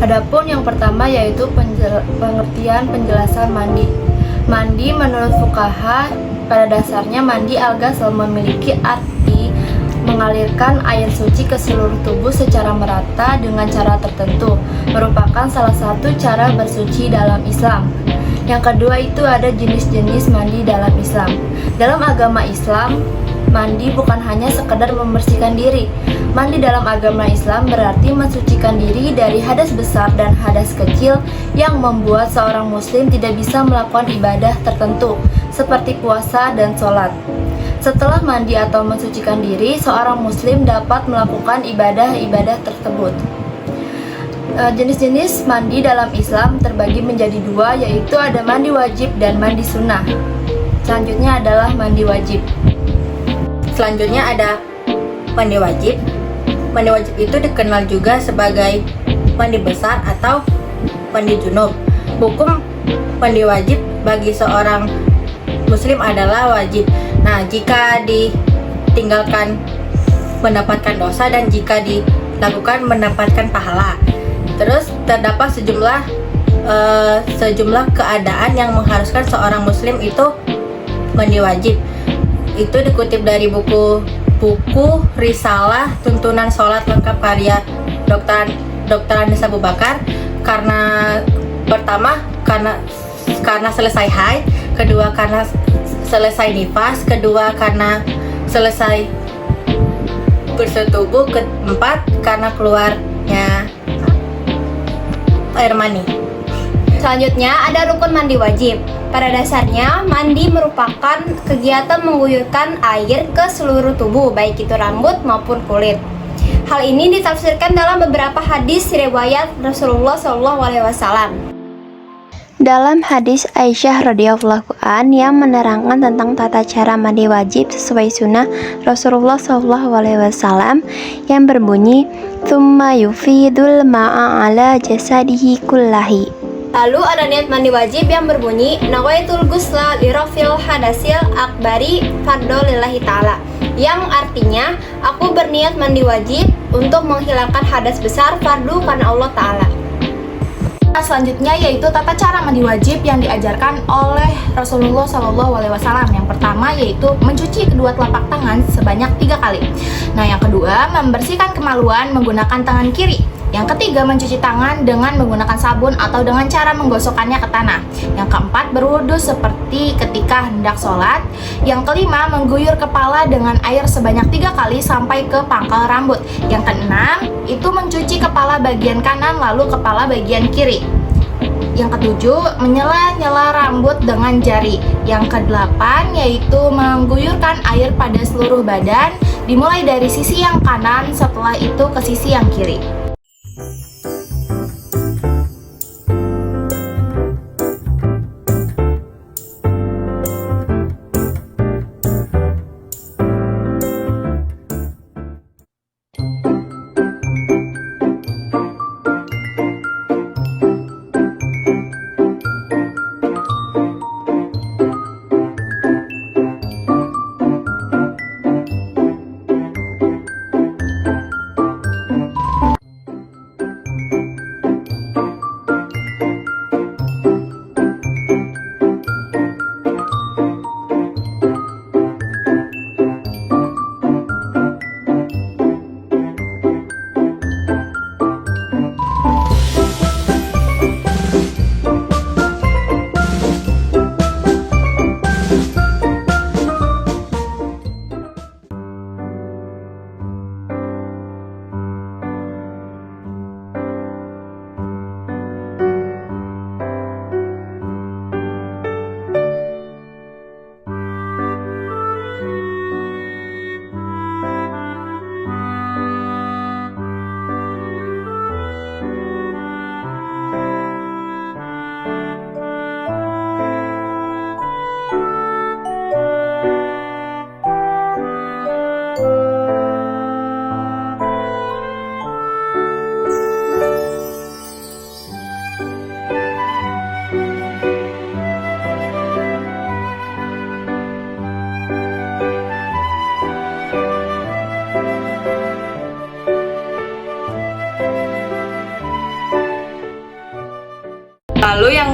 Adapun yang pertama yaitu pengertian penjelasan mandi. Mandi menurut fuqaha pada dasarnya mandi al-ghusl memiliki arti mengalirkan air suci ke seluruh tubuh secara merata dengan cara tertentu, merupakan salah satu cara bersuci dalam Islam. Yang kedua itu ada jenis-jenis mandi dalam Islam. Dalam agama Islam, mandi bukan hanya sekedar membersihkan diri. Mandi dalam agama Islam berarti mensucikan diri dari hadas besar dan hadas kecil yang membuat seorang muslim tidak bisa melakukan ibadah tertentu, seperti puasa dan sholat. Setelah mandi atau mensucikan diri, seorang muslim dapat melakukan ibadah-ibadah tersebut. Jenis-jenis mandi dalam Islam terbagi menjadi dua, yaitu ada mandi wajib dan mandi sunnah. Selanjutnya adalah mandi wajib. Selanjutnya ada mandi wajib. Mandi wajib itu dikenal juga sebagai mandi besar atau mandi junub. Hukum mandi wajib bagi seorang muslim adalah wajib. Nah, jika ditinggalkan mendapatkan dosa dan jika dilakukan mendapatkan pahala. Terus terdapat sejumlah keadaan yang mengharuskan seorang muslim itu mandi wajib. Itu dikutip dari buku Risalah Tuntunan Sholat Lengkap karya Dr. Andes Abu Bakar. Pertama karena selesai haid, kedua karena selesai nifas, kedua karena selesai bersetubuh, keempat karena keluarnya air mani. Selanjutnya ada rukun mandi wajib. Pada dasarnya, mandi merupakan kegiatan mengguyurkan air ke seluruh tubuh, baik itu rambut maupun kulit. Hal ini ditafsirkan dalam beberapa hadis riwayat Rasulullah SAW. Dalam hadis Aisyah radhiyallahu an yang menerangkan tentang tata cara mandi wajib sesuai sunnah Rasulullah SAW yang berbunyi, "Tsumma yufidul ma'a ala jasadihi kullahi." Lalu ada niat mandi wajib yang berbunyi, "Nawaitul ghusla li rafil hadasil akbari fardhu lillahi ta'ala", yang artinya aku berniat mandi wajib untuk menghilangkan hadas besar fardu karena Allah Ta'ala. Selanjutnya yaitu tata cara mandi wajib yang diajarkan oleh Rasulullah SAW. Yang pertama yaitu mencuci kedua telapak tangan sebanyak 3 kali. Nah, yang kedua membersihkan kemaluan menggunakan tangan kiri. Yang ketiga mencuci tangan dengan menggunakan sabun atau dengan cara menggosokkannya ke tanah. Yang keempat berwudu seperti ketika hendak sholat. Yang kelima mengguyur kepala dengan air sebanyak 3 kali sampai ke pangkal rambut. Yang keenam itu mencuci kepala bagian kanan lalu kepala bagian kiri. Yang ketujuh menyela-nyela rambut dengan jari. Yang kedelapan yaitu mengguyurkan air pada seluruh badan dimulai dari sisi yang kanan, setelah itu ke sisi yang kiri.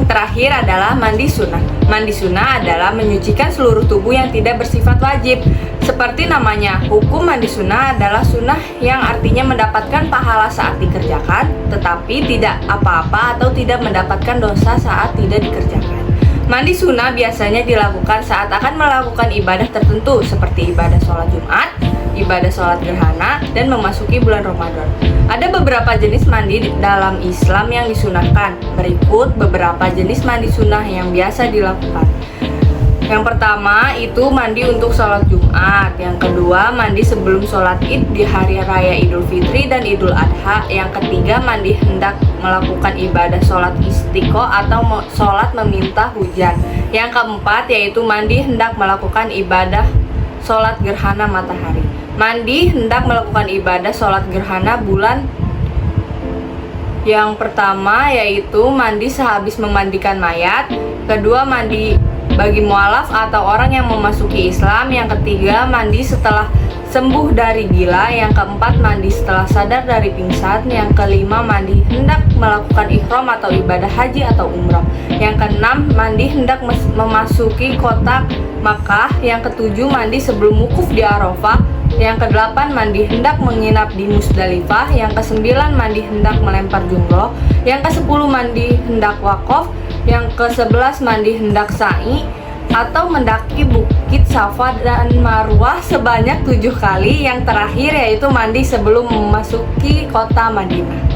terakhir adalah mandi sunnah. Mandi sunnah adalah menyucikan seluruh tubuh yang tidak bersifat wajib. Seperti namanya, hukum mandi sunnah adalah sunnah yang artinya mendapatkan pahala saat dikerjakan, tetapi tidak apa-apa atau tidak mendapatkan dosa saat tidak dikerjakan. Mandi sunnah biasanya dilakukan saat akan melakukan ibadah tertentu, seperti ibadah sholat Jumat, ibadah sholat gerhana, dan memasuki bulan Ramadan. Ada beberapa jenis mandi dalam Islam yang disunahkan. Berikut beberapa jenis mandi sunnah yang biasa dilakukan. Yang pertama itu mandi untuk sholat Jumat. Yang kedua, mandi sebelum sholat Id di hari raya Idul Fitri dan Idul Adha. Yang ketiga, mandi hendak melakukan ibadah sholat istiqo atau sholat meminta hujan. Yang keempat yaitu mandi hendak melakukan ibadah sholat gerhana matahari. Mandi hendak melakukan ibadah sholat gerhana bulan. Yang pertama yaitu mandi sehabis memandikan mayat. Kedua, mandi bagi mualaf atau orang yang memasuki Islam. Yang ketiga, mandi setelah sembuh dari gila. Yang keempat, mandi setelah sadar dari pingsan. Yang kelima, mandi hendak melakukan ihram atau ibadah haji atau umrah. Yang keenam, mandi hendak memasuki kota Makkah. Yang ketujuh, mandi sebelum wukuf di Arafah. Yang kedelapan, mandi hendak menginap di Musdalifah. Yang kesembilan, mandi hendak melempar jumroh. Yang kesepuluh, mandi hendak wakaf. Yang ke-11, mandi hendak sa'i atau mendaki bukit Safa dan Marwah sebanyak 7 kali. Yang terakhir yaitu mandi sebelum memasuki kota Madinah.